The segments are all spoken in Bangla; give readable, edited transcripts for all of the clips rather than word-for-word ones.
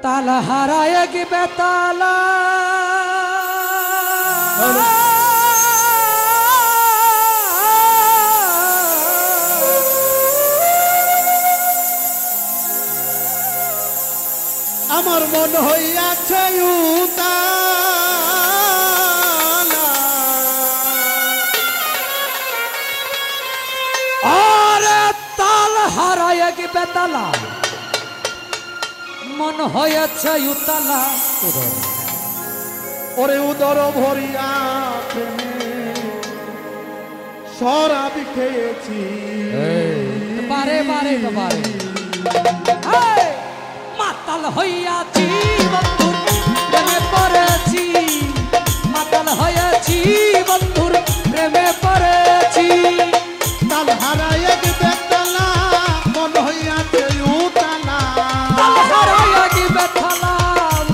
ताला हाराएगी बेताला আমার মন হইয়াছে উতালা আরে তাল হারাएगी বেতালা मन হয়েছে উতালা ওরে উদর ভরিয়া প্রেমে শরাবি খেয়েছি বারে বারে বারে মাতাল হইয়াছি বন্ধুর প্রেমে পড়েছি মাতাল হয়েছি বন্ধুর প্রেমে পড়েছি তাল হারায়েগি বেতালা মন হইয়াছে উতালা তাল হারায়েগি বেতালা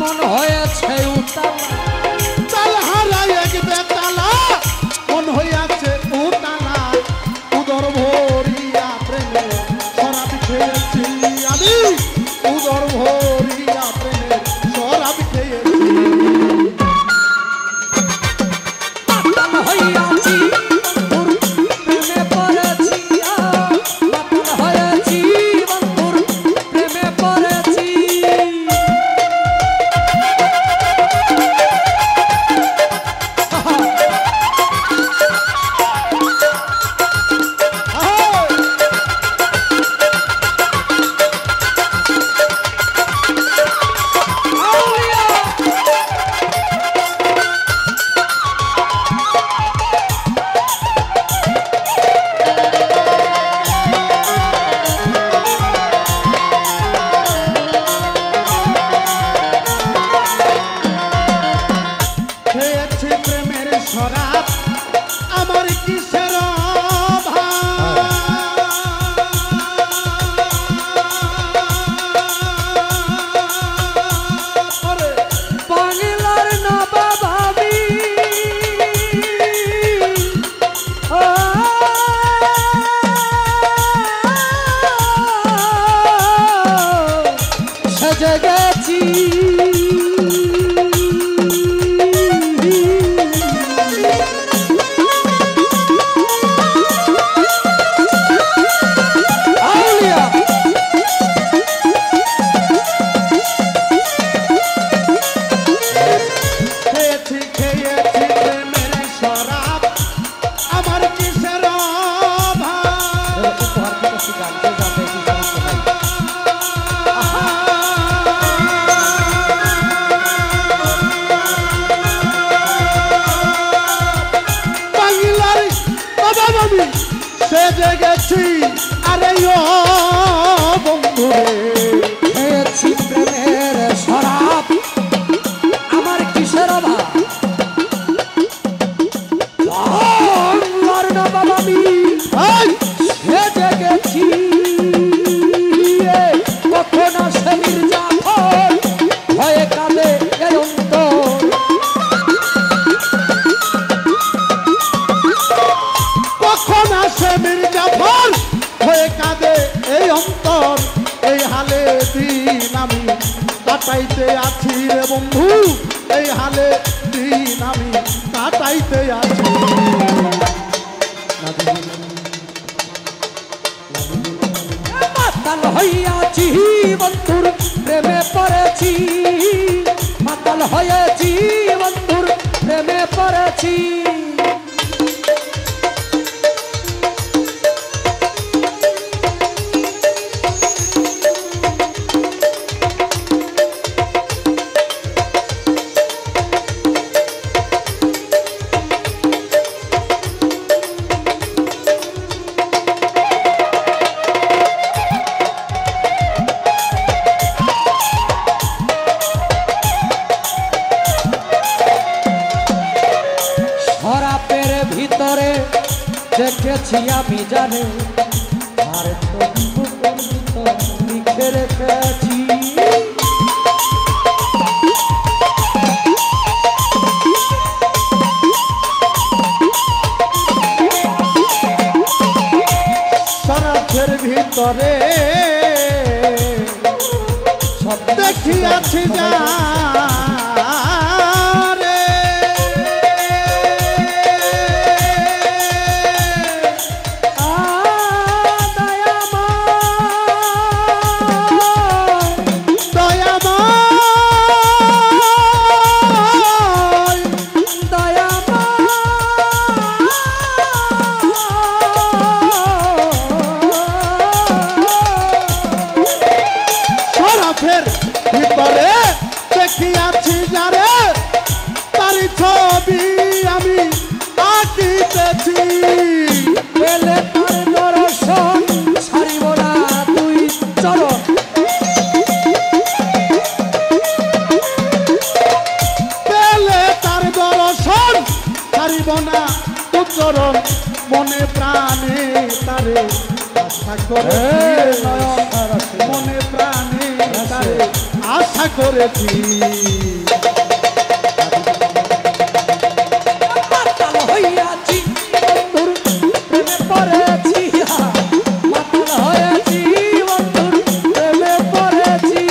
মন হয়েছে উতালা তাল হারায়েগি বেতালা মন হইয়াছে উতালা উদর ভরিয়া প্রেমে শরাবি খেয়েছি আমি উদর ভরিয়া প্রেমে শরাবি খেয়েছি মাতাল হইয়াছি বন্ধুর প্রেমে পড়েছি মাতাল হয়েছি বন্ধুর প্রেমে পড়েছি খেয়েছি প্রেমের শরাব আমার কিসের বাংলার নবাব আমি সেজে গেছি খেয়েছি প্রেমের শরাব আমার কিসের বাংলার নবাব আমি সেজে গেছি আরে ও বন্ধুরে খেয়েছি প্রেমের শরাব আমার কিসের অভাব বাংলার নবাব আমি সেজে গেছি কখন আসে মির্জাফর ভয়ে কাঁদে এই অন্তর কখন আসে মির্জাফর হয়ে কাঁদে এই অন্তর এই হালে দিন আমি কাটাইতে আছি রে বন্ধু এই হালে দিন আমি কাটাইতে আছি মাতাল হইয়াছি বন্ধুর প্রেমে পড়েছি মাতাল হয়েছি বন্ধুর প্রেমে পড়েছি শরাবের ভিতরে দেখেছি আমি জানে আর লিখে রেখেছি শরাবের ভিতরে দেখিয়াছি আছি যারে ভিতরে দেখিয়াছি যারে তারি ছবি আমি আঁকিতেছি পেলে তার দর্শন ছাড়িব না তুই চরণ পেলে তার দর্শন ছাড়িব না তুই চরণ মনে প্রাণে তারে আশা করে মনে প্রাণে তারে আশা করেছি মাতাল হইয়াছি বন্ধুর প্রেমে পড়েছি মাতাল হয়েছি বন্ধুর প্রেমে পড়েছি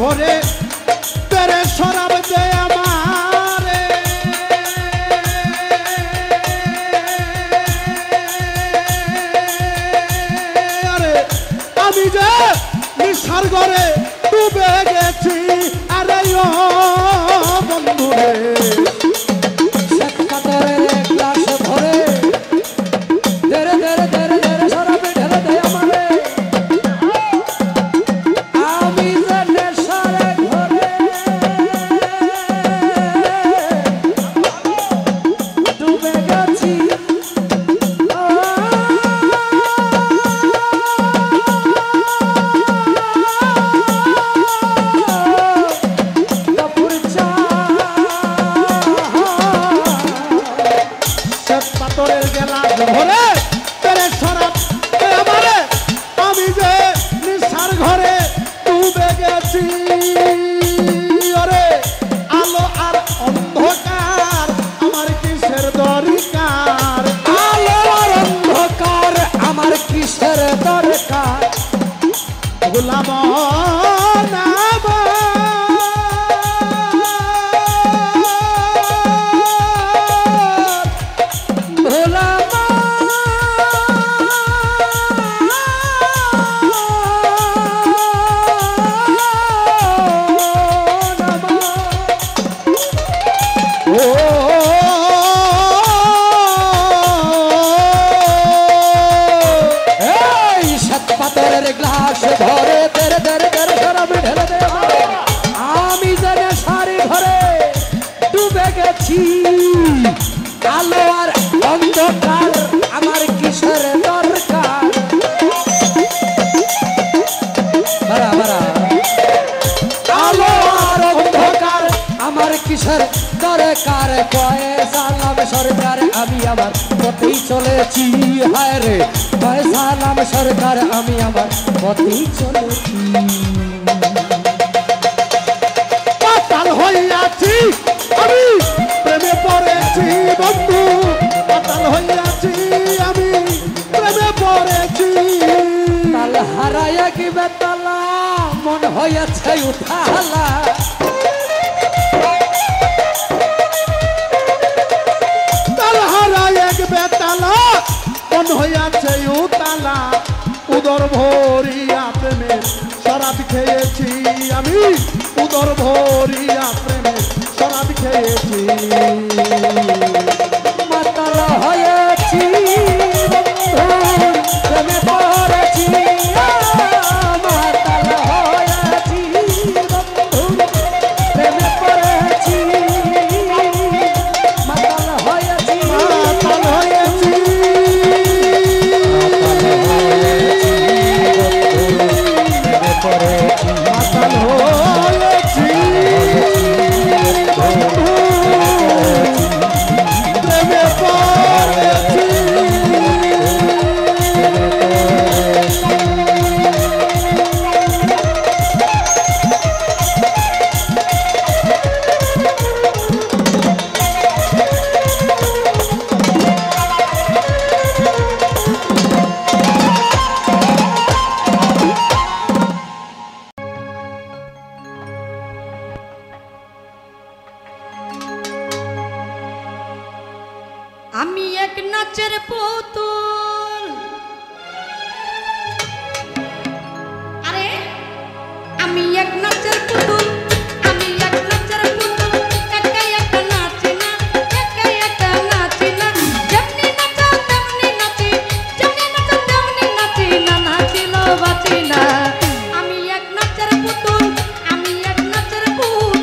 ভরে তেরে শরাব দে আমারে আরে আমি যে নিশার ঘরে ডুবে গেছি আরে ও বন্ধু রে কাতরের গ্লাস ভরে ধরে ধরে ধরে ধরে শরাবে ঢেলে দে আমারে আমি যে নেশারে ঘরে ডুবে গেছি পাথরের গেলাস ভরে তেরে শরাব দে আমারে আমি যে নিশার ঘরে ডুবে গেছি ওরে আলো আর অন্ধকার আমার কিসের দরকার আলো আর অন্ধকার আমার কিসের দরকার ভুলাম না গ্লাস ধরে তেরে তেরে তেরে শরাব ঢেলে দে আমি জানে সারি ঘরে ডুবে গেছি আলো আর অন্ধকার আমার কিসের দরকার বারা বারা আলো আর অন্ধকার আমার কিসের দরকার পয়সালাম সরকার আমি আমার পথেই চলেছি হায় রে পয়সালাম সরকার আমি আমার পথেই চলেছি পাতাল হইয়াছি আমি প্রেমে পড়েছি বন্ধু পাতাল হইয়াছি আমি প্রেমে পড়েছি তাল হারাইয়া কি বেতালা মন হয়েছে উঠালা তাল হারাই এক বেতালা মন হইয়াছে উতালা উদর ভরিয়া প্রেমে শরাব খেয়েছি আমি উদর ভর পড়িয়া প্রেমে শরাব খেয়েছি মাতাল হয়েছি বন্ধু প্রেমে পড়েছি মাতাল হয়েছি বন্ধু প্রেমে পড়েছি মাতাল হয়েছি মাতাল হয়েছি মাতাল হয়েছি প্রেমে পড়েছি আমি এক নাচের পুতুল আরে আমি এক নাচের পুতুল আমি এক নাচের পুতুল একা একা নাচি না একা একা নাচি না যেমনি নাচা তেমনি নাচি যেমনি নাচা তেমনি নাচি না নাচিল বাঁচি না আমি এক নাচের পুতুল আমি এক নাচের পুতুল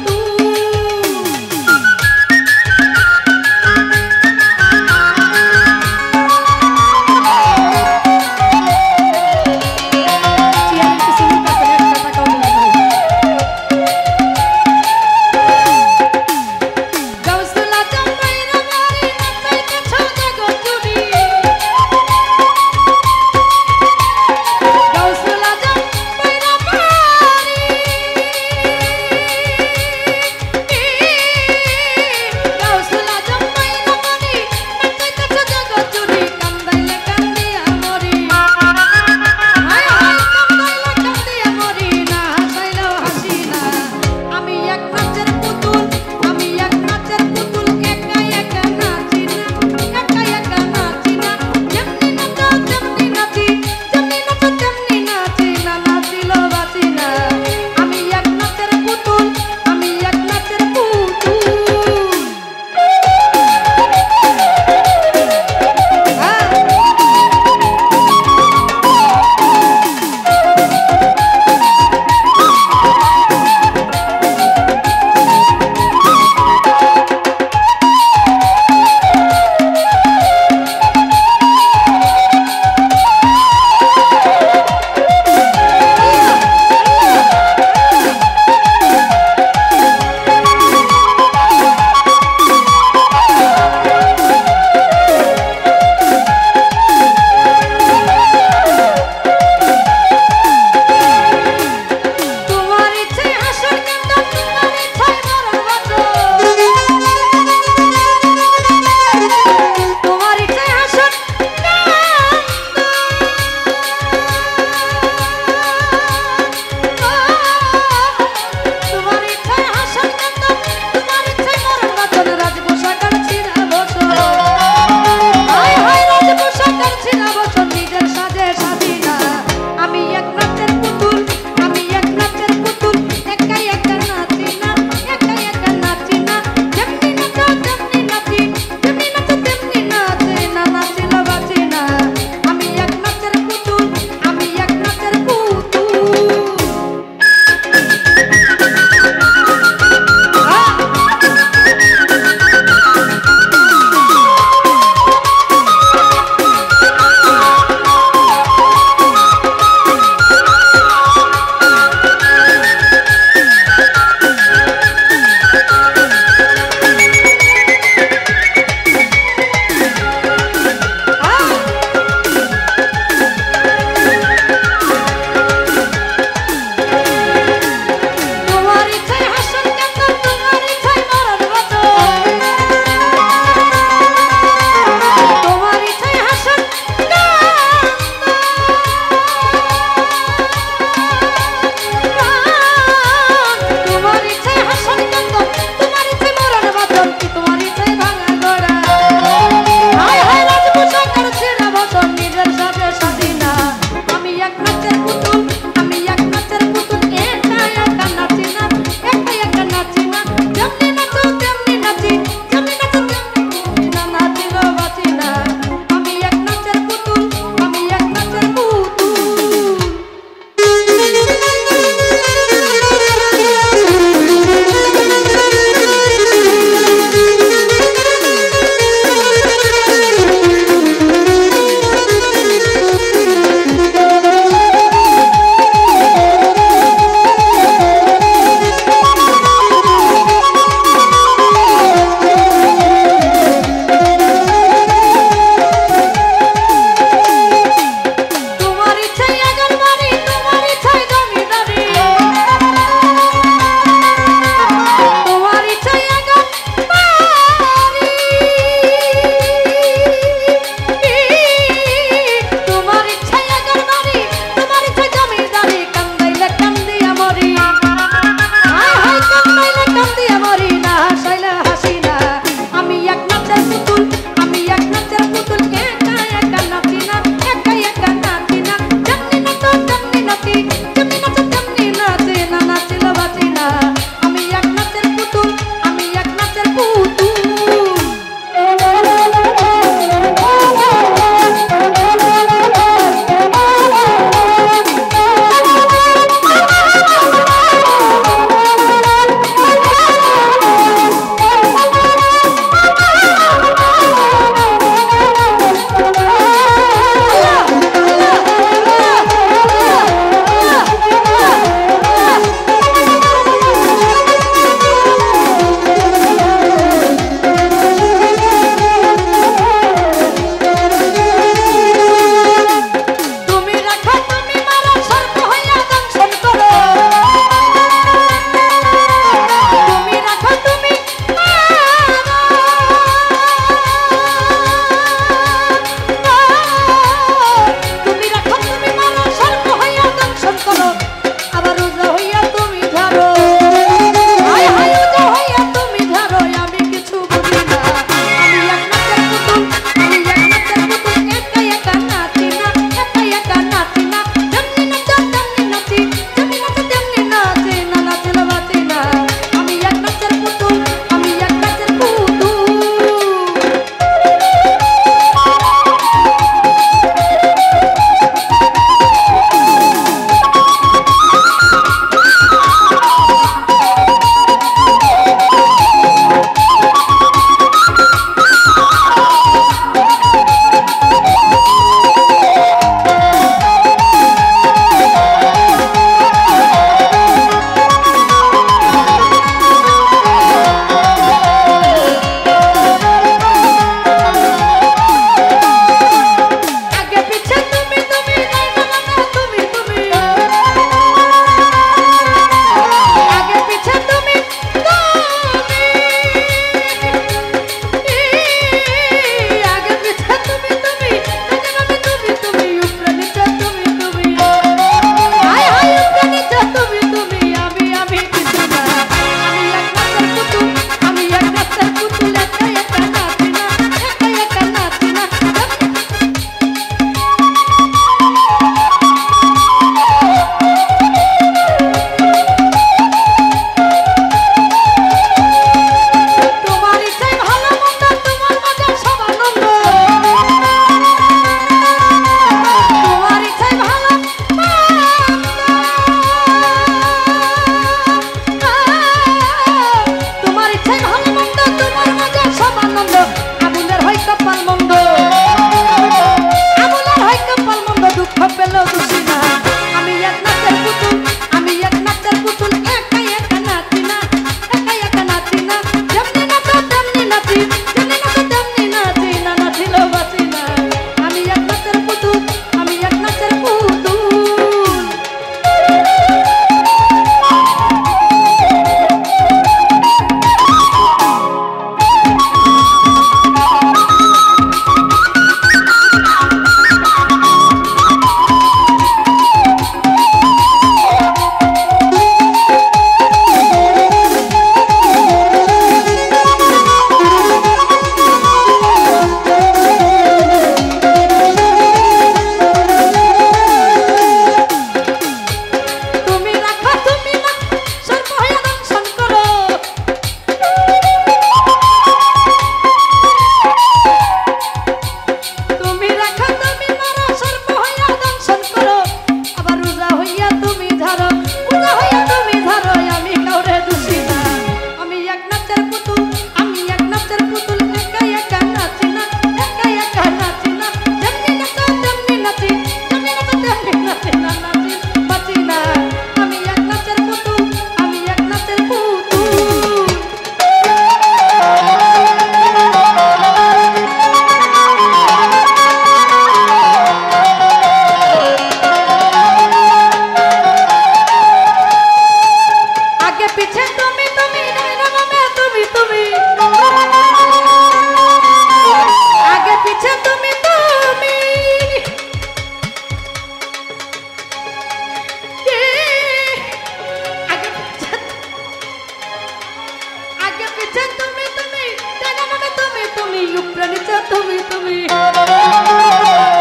নিচে তুমি তুমি, ডানা মানে তুমি তুমি, উপরে নিচে তুমি তুমি,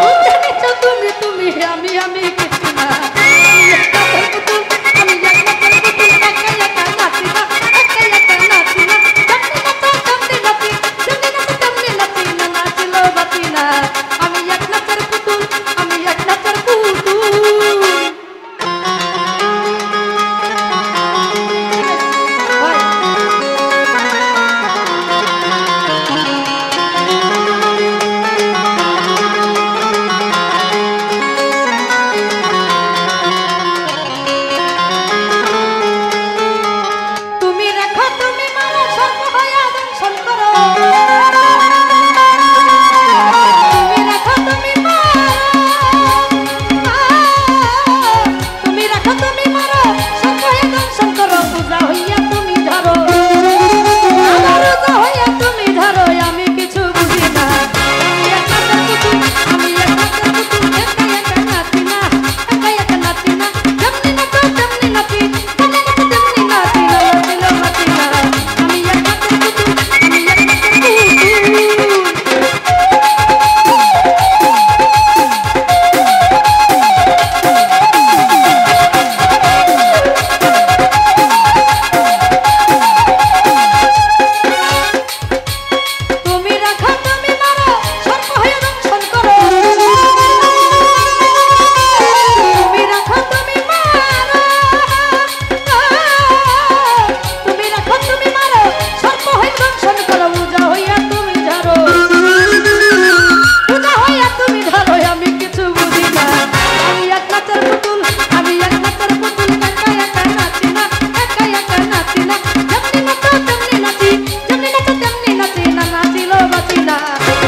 উপরে নিচে তুমি তুমি, আমি আমি কিছু না। আমি একটা পুতুল, আমি একটা পুতুল, একা একা নাচি না, একা একা নাচি না, তেমনি নাচি, তেমনি নাচি না, নাচিলো বাঁচি না। আমি এক নাচের পুতুল, আমি এক নাচের পুতুল। তুমি রাখো তুমি মারো সর্ব হইয়া দংশন করো, তুমি রাখো তুমি মারো, তুমি রাখো তুমি মারো সর্ব হইয়া দংশন করো, পূজা হইয়া তুমি ধরো, আমার রোজা হইয়া তুমি ধরো, আমি কিছু বুঝি না। আমি এক নাচের পুতুল, আমি এক নাচের পুতুল, একা একা নাচি না, একা একা নাচি না, যেমনি নাচো তেমনি নাচি, তেমনি নাচো তেমনি নাচি না, নাচিলো নাচি না। আমি এক নাচের পুতুল, আমি এক নাচের পুতুল। তুমি রাখো তুমি মারো সর্ব হইয়া দংশন করো, তুমি রাখো তুমি মারো, তুমি রাখো তুমি মারো সর্ব হইয়া দংশন করো, পূজা হইয়া তুমি ধরো, পূজা হইয়া তুমি ধরো, আমি কিছু বুঝি না। আমি এক নাচের পুতুল, আমি এক নাচের পুতুল, একা একা নাচি না, একা একা নাচি না, যেমনি নাচো তেমনি নাচি, যেমনি নাচো তেমনি নাচি না, নাচিলো বাঁচি না।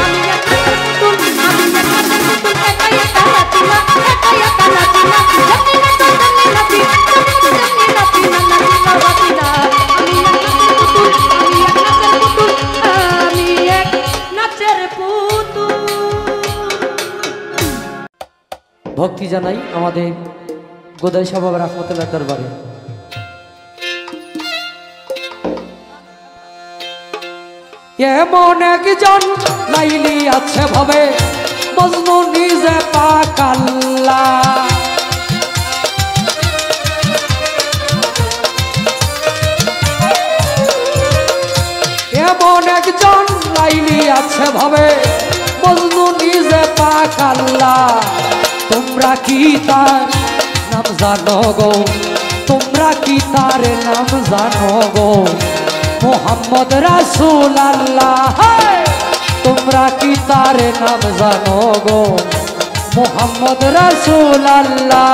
আমি এক নাচের পুতুল, আমি এক নাচের পুতুল, একা একা নাচি না, একা একা নাচি না, যেমনি নাচো তেমনি নাচি, যেমনি নাচো তেমনি নাচি না, নাচিলো বাঁচি না। আমি এক নাচের পুতুল, আমি এক নাচের পুতুল, আমি এক নাচের পুতুল। ভক্তি জানাই আমাদের গোদাই সাহেব রহমতুল্লাহ দরবারে। এমন একজন লাইলি আছে ভাবে মজনু নিজে পাক আল্লাহ, এমন একজন লাইলি আছে ভাবে মজনু নিজে পাক আল্লাহ। তোমরা কি তার নাম জানো গো, তোমরা কি তার নাম জানো গো, মোহাম্মদ রাসূল আল্লাহ। তোমরা কি তার নাম জানো গো, মোহাম্মদ রাসূল আল্লাহ।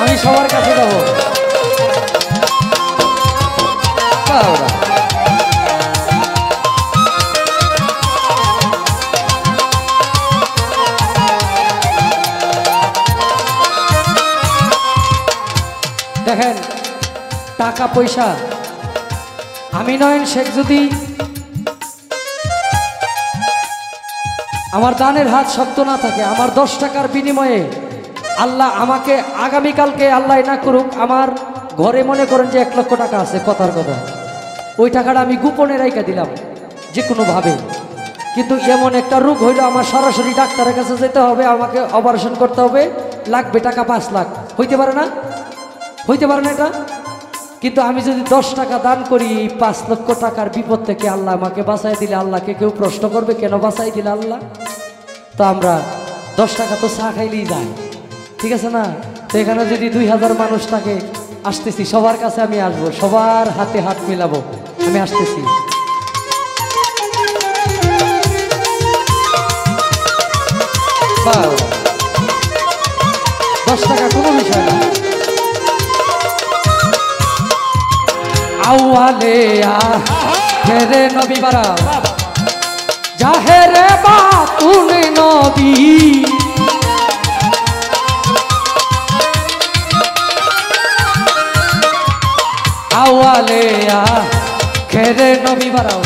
আমি সবার কাছে যাবো। দেখেন টাকা পয়সা, আমি নয়ন শেখ যদি আমার দানের হাত শক্ত না থাকে, আমার 10 টাকার বিনিময়ে আল্লাহ আমাকে আগামীকালকে আল্লাহ না করুক আমার ঘরে মনে করেন যে 1 লক্ষ টাকা আছে, কথার কথা, ওই টাকাটা আমি গোপনে রাইখা দিলাম যে কোনোভাবে, কিন্তু এমন একটা রোগ হইলো আমার সরাসরি ডাক্তারের কাছে যেতে হবে, আমাকে অপারেশন করতে হবে, লাগবে টাকা 5 লাখ, হইতে পারে না? হইতে পারে না এটা? কিন্তু আমি যদি 10 টাকা দান করি, 5 লক্ষ টাকার বিপদ থেকে আল্লাহ আমাকে বাঁচাই দিলে আল্লাহকে কেউ প্রশ্ন করবে কেন বাঁচাই দিলে আল্লাহ? তো আমরা 10 টাকা তো চা খাইলেই যায়, ঠিক আছে না? তো এখানে যদি 2000 মানুষ থাকে, আসতেছি, সবার কাছে আমি আসবো, সবার হাতে হাত মিলাবো, আমি আসতেছি। বাহ, 10 টাকা কোনো বিষয় না। আউয়ালে আখেরে নবী বারা জাহেরে বাতুন নবী, আউয়ালে আখেরে নবী বারা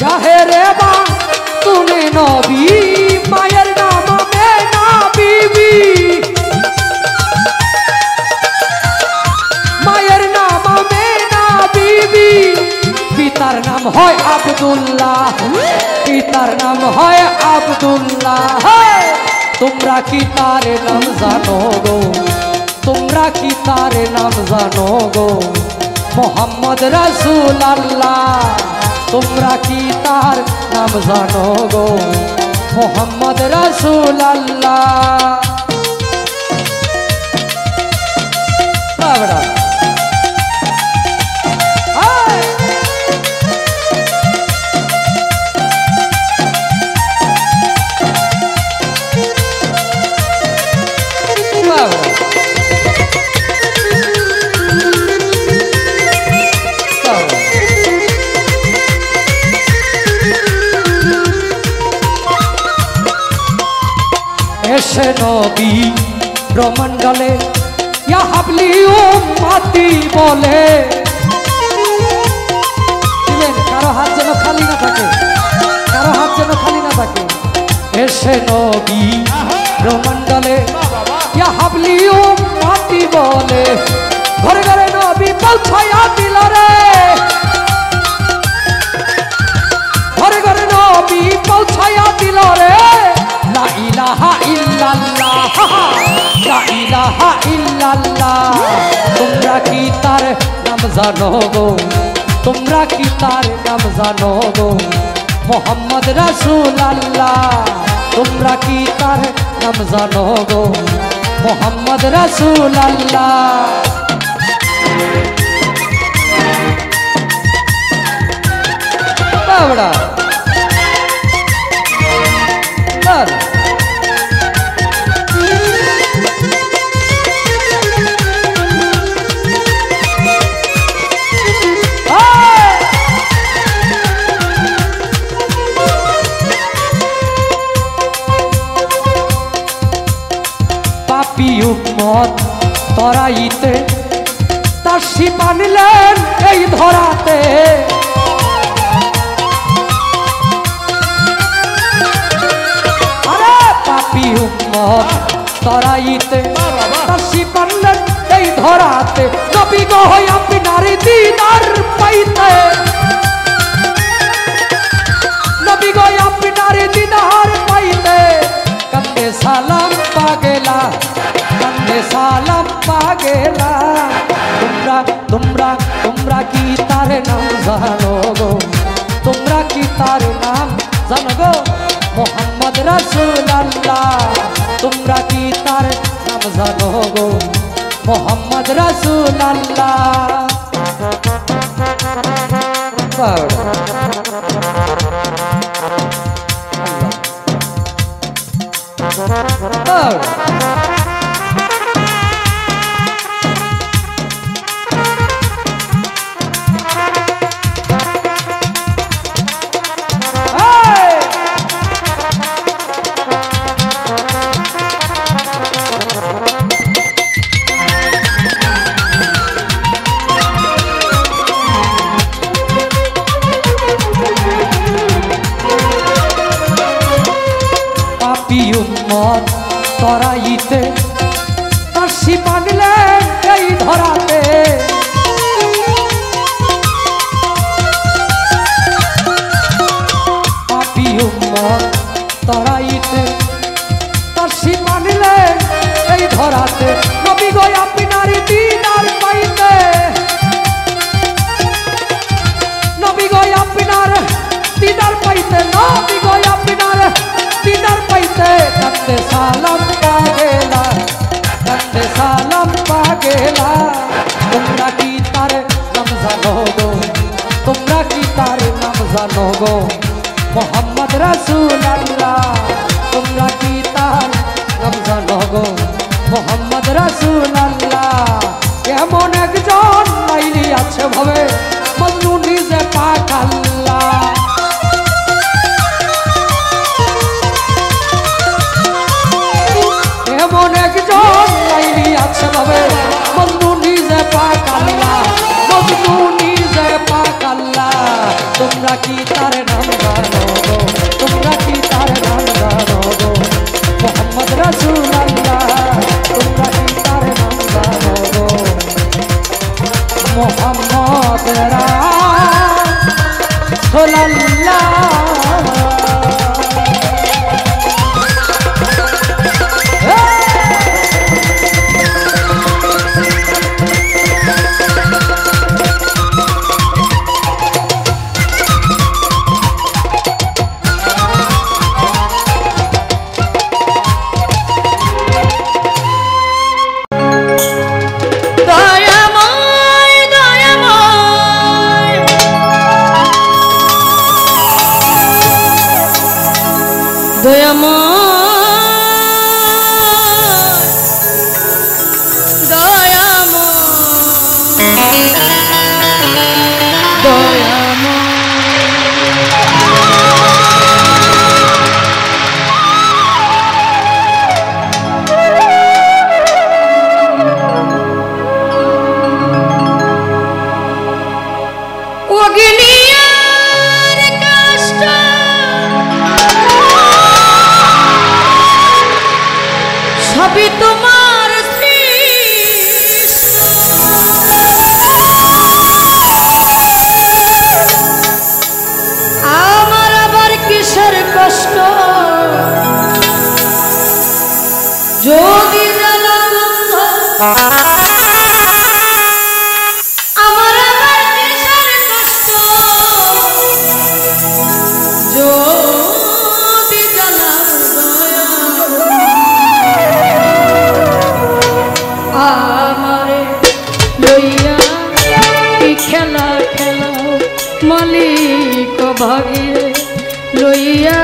জাহেরে বাতুন নবী। হয় আব্দুল্লাহ, কি তার নাম হয় আব্দুল্লাহ। তোমরা কি তার নাম জানো গো, তোমরা কি তার নাম জানো গো, মোহাম্মদ রাসূল আল্লাহ। তোমরা কি তার নাম জানো গো, মোহাম্মদ রাসূল আল্লাহ। বাবা এসে নবী ব্রহ্মাণ্ডলে ইয়া হাবলি উম্মতি বলে। কারো হাত যেন খালি না থাকে, কারো হাত যেন খালি না থাকে। এসে নবী ব্রহ্মাণ্ডলে ইয়া হাবলি উম্মতি বলে। ঘরে ঘরে নবী পৌঁছায়া দিল রে, ঘরে ঘরে নবী পৌঁছায়া দিল রে। লা ইলাহা ইল্লাল্লাহ, লা ইলাহা ইল্লাল্লাহ। তোমরা কি তার নাম জানো গো, তোমরা কি তার নাম জানো গো, মোহাম্মদ রাসূল আল্লাহ। তোমরা কি তার নাম জানো গো, মোহাম্মদ রাসূল আল্লাহ। বাবা পাপী উম্মত তরাইতে তার শিপ আনলেন এই ধরাতে। আরে পাপী উম্মত তরাইতে তার শিপ আনলেন এই ধরাতে। নবী গো আপনার দিদার পাইতে, নবী গো আপনার দিদার পাইতে। কান্দে সালাম পাগেলা, কান্দে সালাম পাগেলা। তোমরা তোমরা তোমরা কি তার নাম জানো গো, তোমরা কি তার নাম জানো গো, মোহাম্মদ রাসূল আল্লাহ। তোমরা কি তার নাম জানো গো, মোহাম্মদ রাসূল আল্লাহ। পাপী উম্মত তরাইতে তার শিপ আনলেন এই ধরাতে। পাপী উম্মত তরাইতে তার শিপ আনলেন এই ধরাতে। নবী গো আপনার দিদার পাইতে, নবী গো আপনার দিদার পাইতে, নবী গো আপনার দিদার পাইতে। কান্দে সালাম পাগেলা, কান্দে সালাম পাগেলা। তোমরা কি তার নাম জানো গো, তোমরা কি তার নাম জানো গো, মোহাম্মদ রাসূল আল্লাহ। তোমরা কি তার নাম জানো গো, মোহাম্মদ রাসূল আল্লাহ। এমন একজন লাইলি আছে ভাবে মজনু নিজে পাক আল্লাহ। এমন একজন লাইলি আছে ভাবে মজনু নিজে পাক আল্লাহ, মজনু নিজে পাক আল্লাহ। তোমরা কি তার নাম জানো গো, তোমরা কি সবই তোমার সৃষ্টি। আমার আবার কিসের কষ্ট যদি জ্বালা বন্ধ, আমার আবার কিসের কষ্ট যদি জ্বালা আমারে লইয়া কি খেলা খেলাও মালিক ভাগিয়ে লইয়া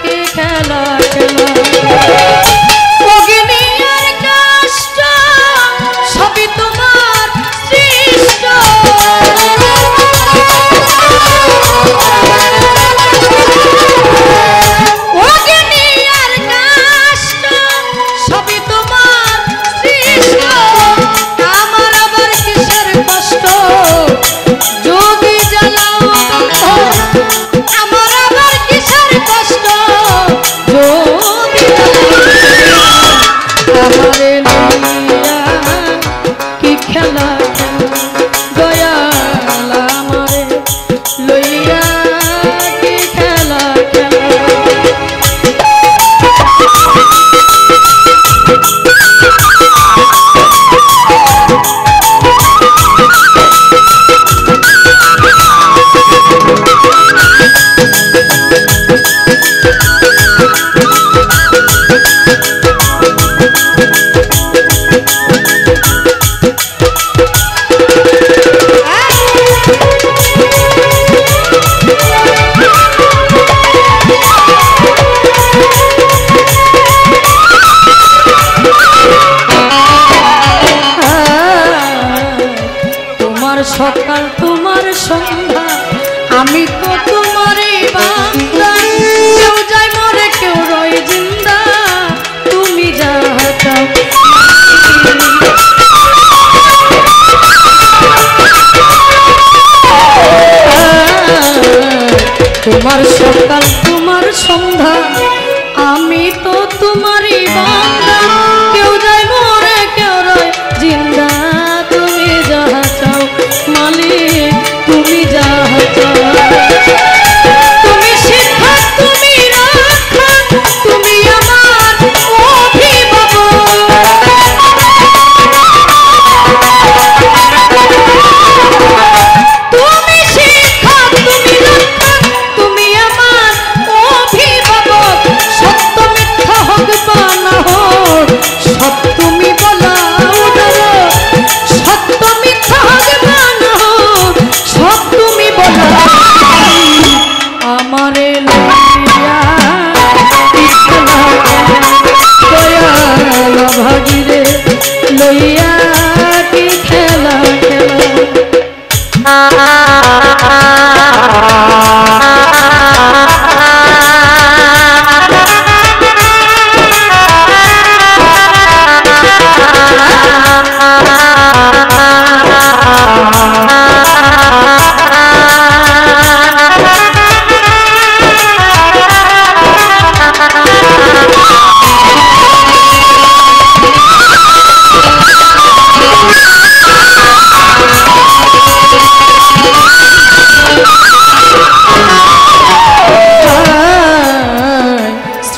কি খেলা খেলাও অগ্নির কষ্ট সবই তোমার সৃষ্ট। সকাল তোমার সন্ধ্যা আমি তো তোমারই বান্দা, কেউ যায় মরে কেউ রয় জিন্দা, তুমি যা চাও তোমার সকাল তোমার সন্ধ্যা আমি তো তোমারই বান্দা, কেউ যায় মরে কেউ রয় জিন্দা, তুমি যা চাও মালিক তুমি যা চাও। তুমি শিক্ষা তুমি রক্ষা তুমি আমার অভিভাবক, তুমি শিক্ষা তুমি রক্ষা তুমি আমার অভিভাবক, সত্য মিথ্যা হোক বা না হোক সব তুমি বলা উদার, সত্য মিথ্যা হোক বা না হোক সব তুমি বলা, আমারে লইয়া দয়াল ভাগিরে লইয়া কি খেলা খেলা।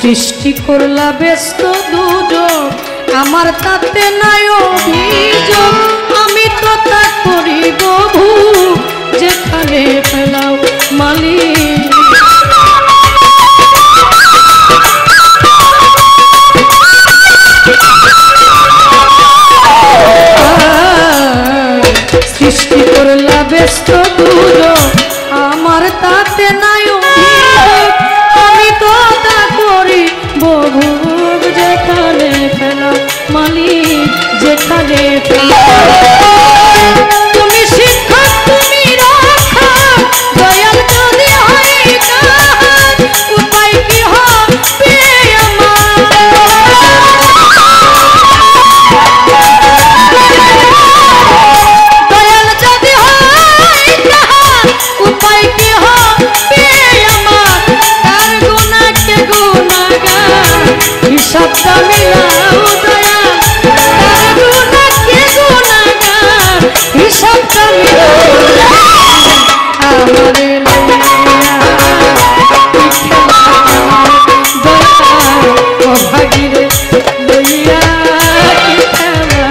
সৃষ্টি করলা ব্যস্ত দুজন আমার তাতে নাই অভিযোগ, আমি তো তা করিব ভুল যেখানে ফেলাও মালিক। সৃষ্টি করলা ব্যস্ত দুজন আমার তাতে নাই অভিযোগ, আমি তো তা ভোগ যেখানে ফেলা মালিক যেখানে ফেলা তুমি শিক্ষক তুমি রাখা দয়াল যদি হয় কার উপায় কি হবে আমার দয়াল যদি হয় কার উপায় কি হবে আমার তার গুনাহকে গুনাহগার হিসাবটা মিলাও দয়াল তার গুনাহকে গুনাহগার হিসাবটা মিলাও আমারে ভাগিরে লইয়া কি খেলা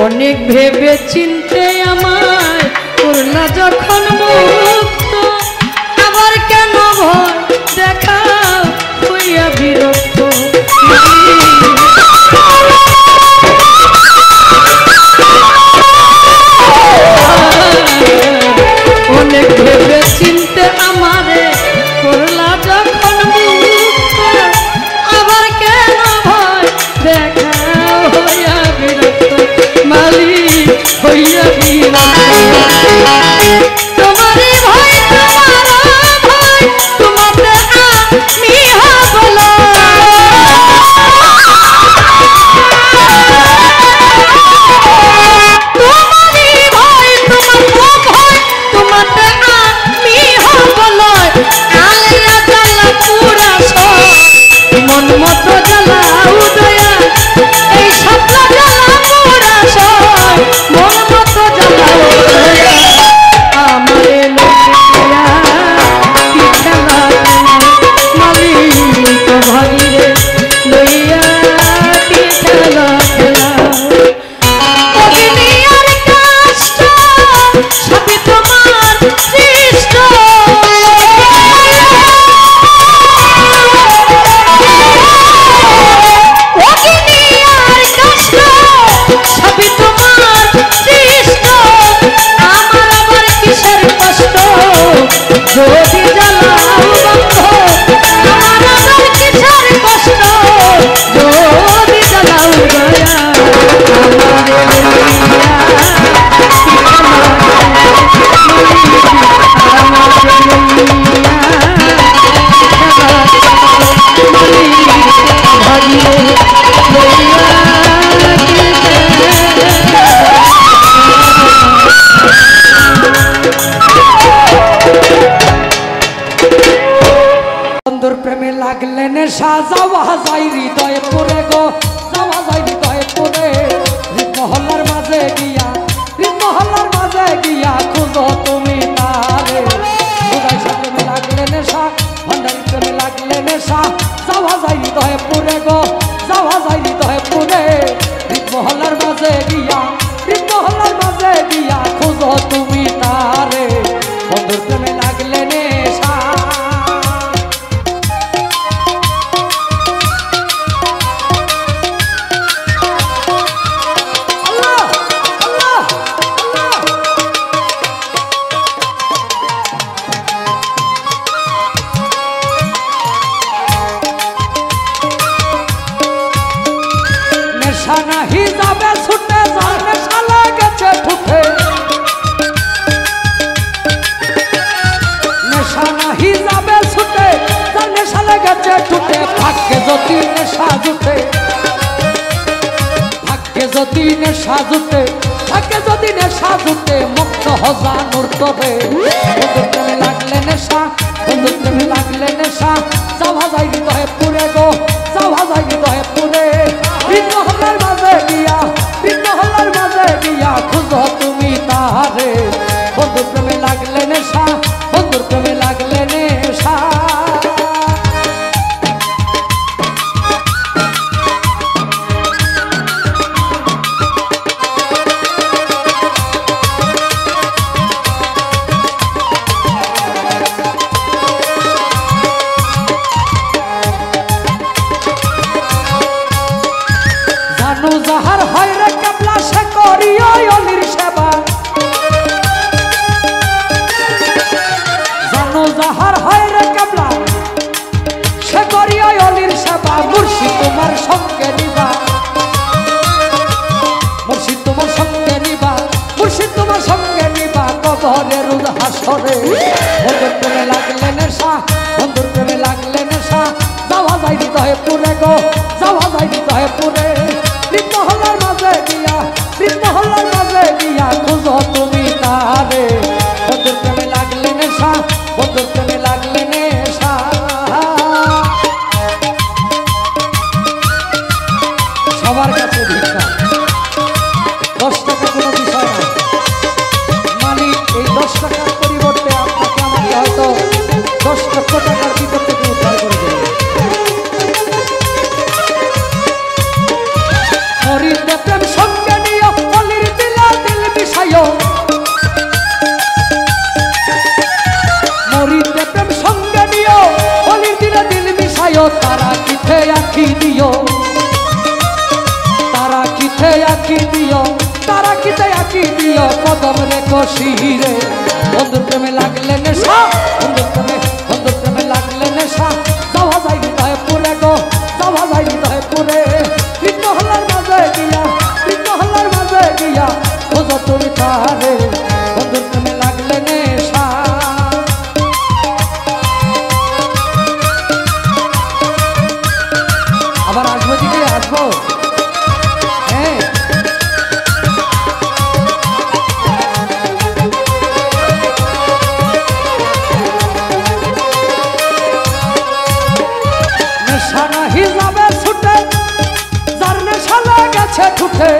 অনেক ভেবে চিনতে আমায় করলা যখন মুক্ত আবার কেন ভয় দেখাও হইয়া বিরক্ত অনেক ভেবে চিনতে আমারে করলা যখন মুক্ত আবার কেন ভয় দেখাও হইয়া বিরক্ত মালিক হইয়া তোমারে ভয় তোমার ভয় তোমাতে আমি হবল তোমারে ভয় তোমার ভয় তোমাতে আমি হবল আলিয়া জ্বালা পুরা সব মন মতো জ্বালাও দয়া এই স্বপ্ন জ্বালা পুরা সব মন মতো জ্বালাও দয়া আমারে লইয়া কি খেলা মালিক ভাগিরে লইয়া কি খেলা খেলাও অগ্নি আর কষ্ট সবই তোমার সৃষ্ট অগ্নি আর কষ্ট সবই তোমার সৃষ্ট আমার আবার কিসের কষ্ট যদি জ্বালাও বন্ধ আমার আবার কিসের কষ্ট যদি জ্বালাও দয়া বন্ধুর প্রেমে লাগলে নেশা যাওয়া যায় হৃদয়ে পড়ে গো যাওয়া যায় হৃদয়ে পড়ে মহল্লার মাঝে গিয়া মহল্লার মাঝে গিয়া খুঁজো তুমি তারে খুদাইশা প্রেমে লাগলে নেশা ভান্ডারি প্রেমে লাগলে নেশা যাওয়া যায় হৃদয়ে পড়ে গো যাওয়া যায় হৃদয়ে পড়ে মহল্লার মাঝে গিয়া মহল্লার মাঝে গিয়া খুঁজো তুমি তারে বন্ধুর প্রেমে লাগলে নেশা নেশা নাহি যাবে ছুটে যার নেশা লেগেছে ঠুকে নেশা নাহি যাবে ছুটে যার নেশা লেগেছে ঠুকে ভাগ্যে যদি নেশা জুটে ভাগ্যে যদি নেশা জুটে ভাগ্যে যদি নেশা জুটে মুক্ত হজানুর তবে লাগলে নেশা বন্ধুর প্রেমে লাগলে নেশা, বন্ধুর প্রেমে লাগলে নেশা, যাওয়া যায় হৃদয়ে পুরে গো, যাওয়া যায় হৃদয়ে পুরে। বৃদ্ধ হলার মাঝে গিয়া, বৃদ্ধ হলার মাঝে গিয়া খুঁজো তুমি তারে। বন্ধুর প্রেমে লাগলে নেশা, বন্ধুর প্রেমে লাগলে নেশা। সবার কাছে ভিক্ষা, 10 টাকা কোনো বিষয় না। মালিক এই 10 টাকার পরিবর্তে আপনাকে আমাকে হয়তো 10 লক্ষ টাকার ভিতর থেকে উদ্ধার করে দেবে। মরিতে প্রেম সঙ্গে নিও, অলির দিলা দিল বিষায়ও। মরিতে প্রেম সঙ্গে নিও, অলির দিলা দিল বিষায়ও। তারা কিথে আঁকি দিও, তারা কিথে আঁকি দিও, তারা কিথে আঁকি দিও কদম রে কশিরে। বন্ধুর প্রেমে লাগলে নেশা, বন্ধুর প্রেমে, বন্ধুর প্রেমে লাগলে নেশা, যাওয়া যায় হৃদয়ে পুরে গো, যাওয়া যায় হৃদয়ে পুরে। বৃদ্ধ হলার মাঝে গিয়া, বৃদ্ধ হলার মাঝে গিয়া খোঁজো তুমি তারে। বন্ধুর প্রেমে লাগলে নেশা। আবার আসবো দিকে আসবো, হ্যাঁ। নেশা নাহি যাবে ছুটে, যার নেশা লেগেছে ঠুঠে।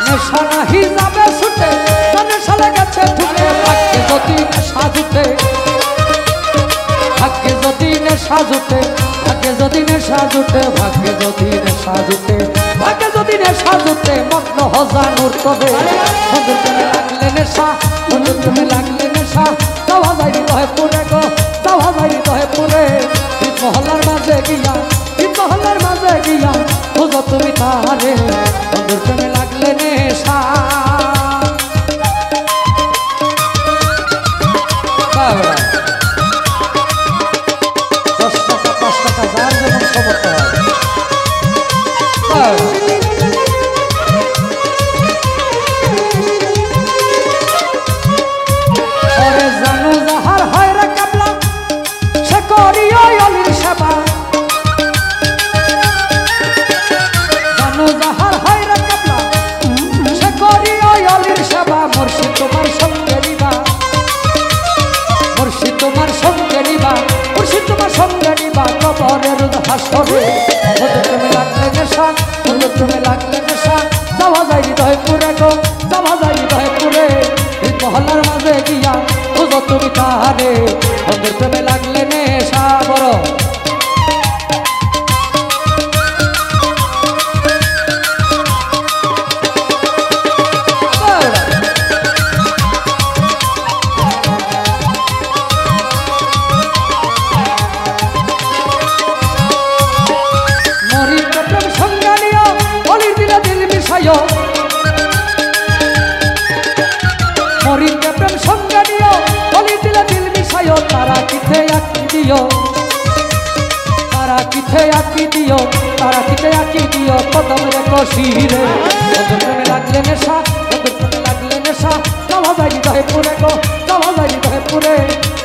নেশা নাহি যাবে ছুটে, যার নেশা লেগেছে ঠুঠে। ভাগ্যে যদি নেশা জুটে, ভাগ্যে যদি নেশা জুটে, ভাগ্যে যদি নেশা জুটে, ভাগ্যে যদি নেশা জুটে, ভাগ্যে যদি নেশা জুটে, মগ্ন হজানুর তবে। বন্ধুর প্রেমে লাগলে নেশা, বন্ধুর প্রেমে লাগলে নেশা, যাওয়া যায় হৃদয়ে পুরে গো, যাওয়া যায় হৃদয়ে পুরে। ঈদ মহল্লার মাঝে গিয়া, ঈদ মহল্লার মাঝে গিয়া খোঁজো তুমি তারে। বন্ধুর প্রেমে লাগলে নেশা। বাবা 10 টাকা 5 টাকা যার যেমন সমর্থ হয়। ওরে জানু যাহার হয় রে কাবলা, সে করিও অলির সেবা। জানু যাহার হয় রে কাবলা, সে করিও অলির সেবা। মুর্শিদ তোমার সঙ্গে নিবা, মুর্শিদ তোমার সঙ্গে নিবা, মুর্শিদ তোমার সঙ্গে নিবা কবরের হাসরে। বন্ধুর প্রেমে লাগলে নেশা, বন্ধুর প্রেমে লাগলে নেশা, যাওয়া যায় হৃদয়ে পুরে গো, যাওয়া যায় হৃদয়ে পুরে। ঈদ মহল্লার মাঝে গিয়া খোঁজো তুমি তারে। বন্ধুর প্রেমে লাগলে নেশা বড়। মরিতে প্রেম সঙ্গে নিও, অলির দিলা দিল বিষায়ও। মরিতে প্রেম সঙ্গে নিও, অলির দিলা দিল বিষায়ও। তারা কিথে আঁকি দিও, তারা কিথে আঁকি দিও, তারা কিথে আঁকি দিও কদম রে কশিরে। বন্ধুর প্রেমে লাগলে নেশা, বন্ধুর প্রেমে লাগলে নেশা, যাওয়া যায় হৃদয়ে পুরে গো, যাওয়া যায় হৃদয়ে পুরে।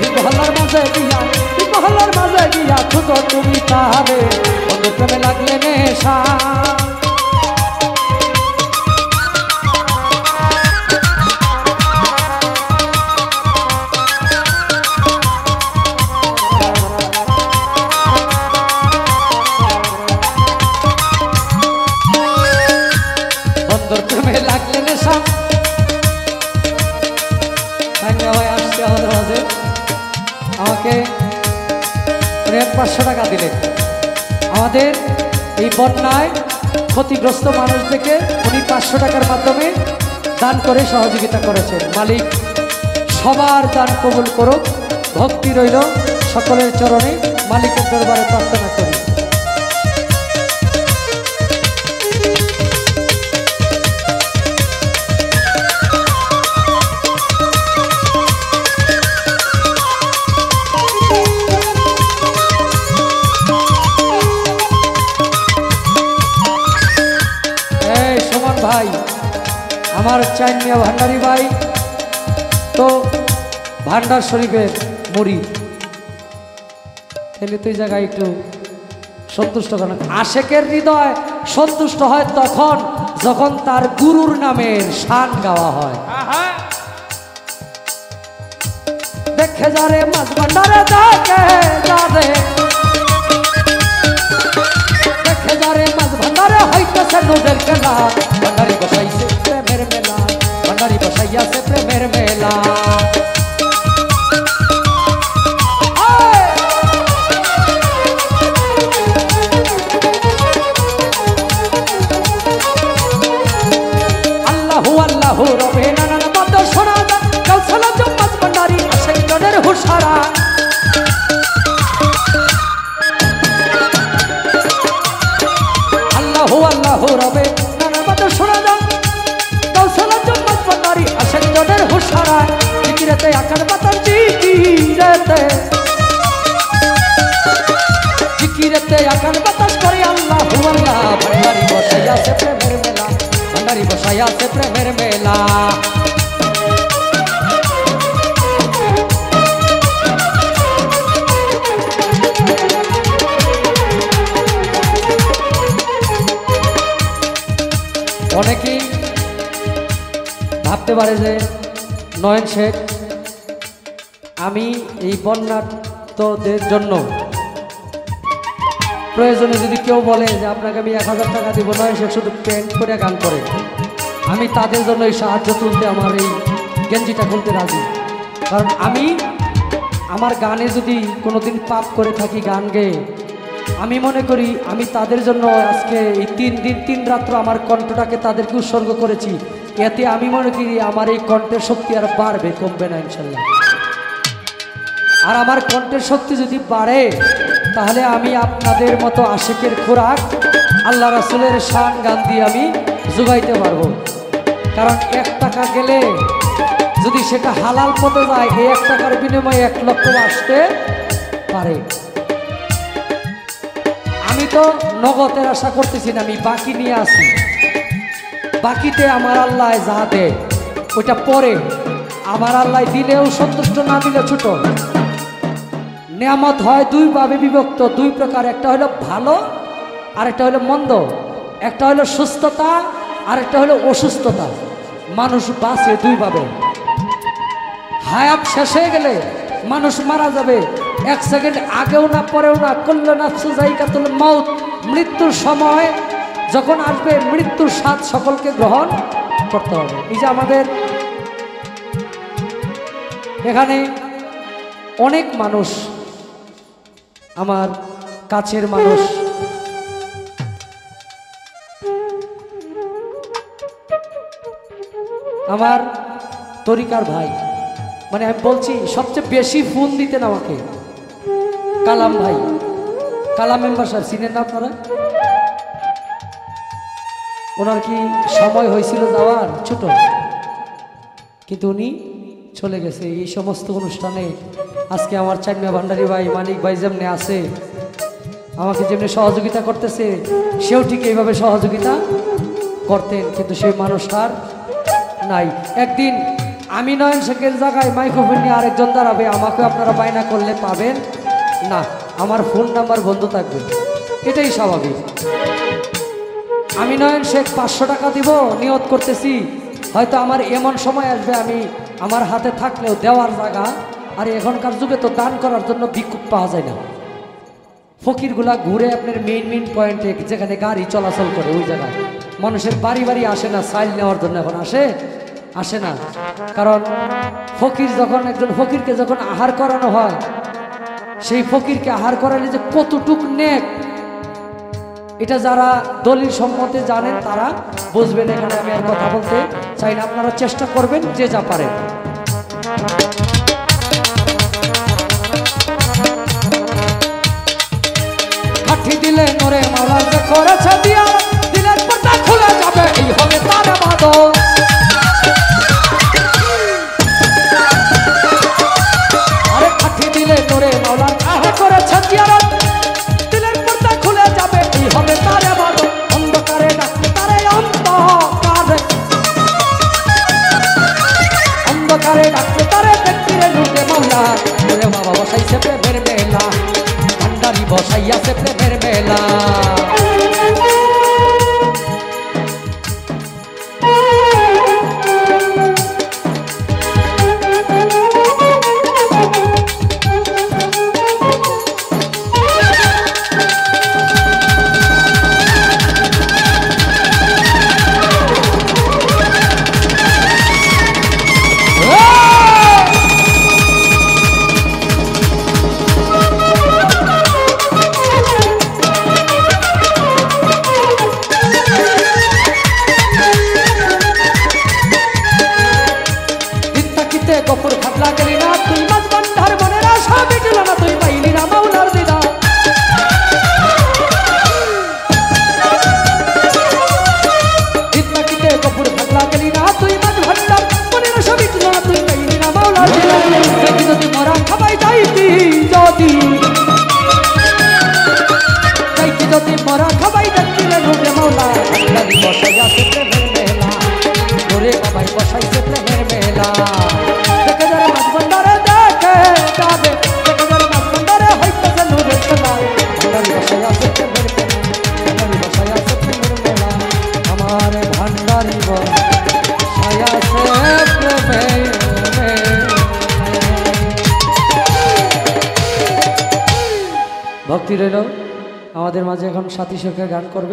ঈদ মহল্লার মাঝে গিয়া, ঈদ মহল্লার মাঝে গিয়া খুঁজো তুমি তারে। বন্ধুর প্রেমে লাগলে নেশা। বন্ধুর প্রেমে লাগলে নেশা। ভাই আসছে আমাদের মাঝে, আমাকে 500 টাকা দিলেন। আমাদের এই বন্যায় ক্ষতিগ্রস্ত মানুষদেরকে উনি 500 টাকার মাধ্যমে দান করে সহযোগিতা করেছেন। মালিক সবার দান কবুল করুক, ভক্তি রইল সকলের চরণে। মালিকের দরবারে প্রার্থনা করি। ভাই আমার চাইনিয়া ভান্ডারি ভাই তো ভান্ডার শরীফের মুরিদ, তাহলে তো এই জায়গায় একটু সন্তুষ্ট করেন। আশেকের হৃদয় সন্তুষ্ট হয় তখন যখন তার গুরুর নামের শান গাওয়া হয়। দেখে যারে মাঝ ভান্ডারে, দেখে যারে মাঝ ভান্ডারে হইতেছে নূরের খেলা, ভান্ডারি বসাইছে প্রেমের মেলা, ভান্ডারি বসাইয়াছে প্রেমের মেলা। আল্লাহু আল্লাহু রবে নানান বাদ্য শোনা যায়, কাউসালা জম্মাজ ভান্ডারি আশেক জনের হুশারা। আল্লাহু আল্লাহু রবে নানান বাদ্য শোনা যায়, কাউসালা জম্মাজ ভান্ডারি আশেক জনের হুশারা। জিকিরেতে আকার বাতান জিকিরেতে আকার বাতাস করে আল্লাহু আল্লাহ। ভান্ডারি বসাইয়াছে প্রেমের মেলা, ভান্ডারি বসাইয়াছে প্রেমের মেলা। অনেকেই ভাবতে পারে যে নয়ন শেখ আমি এই বন্যার্তদের জন্য প্রয়োজনে যদি কেউ বলে যে আপনাকে আমি 1000 টাকা দিব, নয়ন শেখ শুধু প্যান্ট করে গান করে, আমি তাদের জন্য এই সাহায্য তুলতে আমার এই গেঞ্জিটা খুলতে রাজি। কারণ আমি আমার গানে যদি কোনোদিন পাপ করে থাকি গান গেয়ে, আমি মনে করি আমি তাদের জন্য আজকে এই 3 দিন 3 রাত্র আমার কণ্ঠটাকে তাদেরকে উৎসর্গ করেছি। এতে আমি মনে করি আমার এই কণ্ঠের শক্তি আর বাড়বে, কমবে না ইনশাল্লাহ। আর আমার কণ্ঠের শক্তি যদি বাড়ে তাহলে আমি আপনাদের মতো আশিকের খোরাক আল্লাহ রাসূলের শান গান দিয়ে আমি যোগাইতে পারবো। কারণ 1 টাকা গেলে যদি সেটা হালাল পথে যায়, এই 1 টাকার বিনিময়ে 1 লক্ষ আসতে পারে। আমি তো নগদের আশা করতেছি না, আমি বাকি নিয়ে আসি। বাকিতে আমার আল্লাহ যা দেয় ওইটা পরে, আমার আল্লাহ দিলেও সন্তুষ্ট, না দিলে ছোট। নিয়ামত হয় 2 ভাবে বিভক্ত, 2 প্রকার। একটা হলো ভালো আর একটা হলো মন্দ। একটা হলো সুস্থতা আর একটা হলো অসুস্থতা। মানুষ বাঁচে 2 ভাবে। হায়াত শেষ হয়ে গেলে মানুষ মারা যাবে, 1 সেকেন্ড আগেও না পরেও না। কুল্লু নাফসিন যায়িকাতুল মাউত, মৃত্যুর সময় যখন আসবে মৃত্যুর স্বাদ সকলকে গ্রহণ করতে হবে। এই যে আমাদের এখানে অনেক মানুষ, আমার কাছের মানুষ, আমার তরিকার ভাই, মানে আমি বলছি সবচেয়ে বেশি ফোন দিতেন আমাকে কালাম ভাই, কালাম মেম্বার সাহেব, চিনেন না আপনারা? ওনার কি সময় হয়েছিল যাওয়ার ছোট, কিন্তু উনি চলে গেছে। এই সমস্ত অনুষ্ঠানে আজকে আমার চাকমা ভান্ডারী ভাই, মানিক ভাই যেমনি আছে, আমাকে যেমনি সহযোগিতা করতেছে, সেও ঠিক এইভাবে সহযোগিতা করতেন, কিন্তু সেই মানুষটার নাই। একদিন আমি নয়ন শেখের জায়গায় মাইক্রোফোন নিয়ে আরেকজন দাঁড়াবে, আমাকে আপনারা বায়না করলে পাবেন না, আমার ফোন নাম্বার বন্ধ থাকবে, এটাই স্বাভাবিক। আমি নয়ন শেখ 500 টাকা দিব নিয়ত করতেছি, হয়তো আমার এমন সময় আসবে আমি আমার হাতে থাকলেও দেওয়ার জায়গা, আর এখনকার যুগে তো দান করার জন্য ভিক্ষুক পাওয়া যায় না। ফকিরগুলা ঘুরে আপনার মেইন পয়েন্টে, যেখানে গাড়ি চলাচল করে ওই জায়গায় মানুষের বাড়ি বাড়ি আসে না সাইল নেওয়ার জন্য, এখন আসে না। কারণ ফকির যখন, একজন ফকিরকে যখন আহার করানো হয়, সেই ফকিরকে আহার করালে যে কতটুক নেক, এটা যারা দলিল সম্মতে জানেন তারা বুঝবেন। এখানে আমি আর কথা বলতে চাই না, আপনারা চেষ্টা করবেন যে যা পারেন। কাঠি দিলে নরে মাওলা যে করেছে দিয়া, দিলের পর্দা খুলে যাবে, এই হবে তার ইবাদত। আরে কাঠি দিলে নরে মাওলা যে করেছে দিয়া, দিলের পর্দা খুলে যাবে, এই হবে তার ইবাদত। অন্ধকারে ডাকতে তারে অন্ধকারে, অন্ধকারে ডাকতে ভান্ডারে দেখছি রে নুরে মাওলা ওরে বাবা বসাইছে প্রেমের মেলা ভান্ডারি বসাইয়াছে প্রেমের মেলা গফুর খাটলা গেলি না তুই মাছ ভান্ডার মনের আশা মিটল না তুই পাইলি না মাওলার দিদা ইত্তাকিতে গফুর খাটলা গেলি না তুই মাছ ভান্ডার মনের আশা মিটল না তুই পাইলি না মাওলার দিদা দেখি যদি মরা খাবাই যাইতি যদি মরা খাবাই যাচ্ছি রে নুরে মাওলা ভান্ডারি বসাইয়াছে প্রেমের মেলা ওরে বাবাই বসাইছে প্রেমের মেলা ভক্তি রইল আমাদের মাঝে এখন সাথী সরকার গান করবে।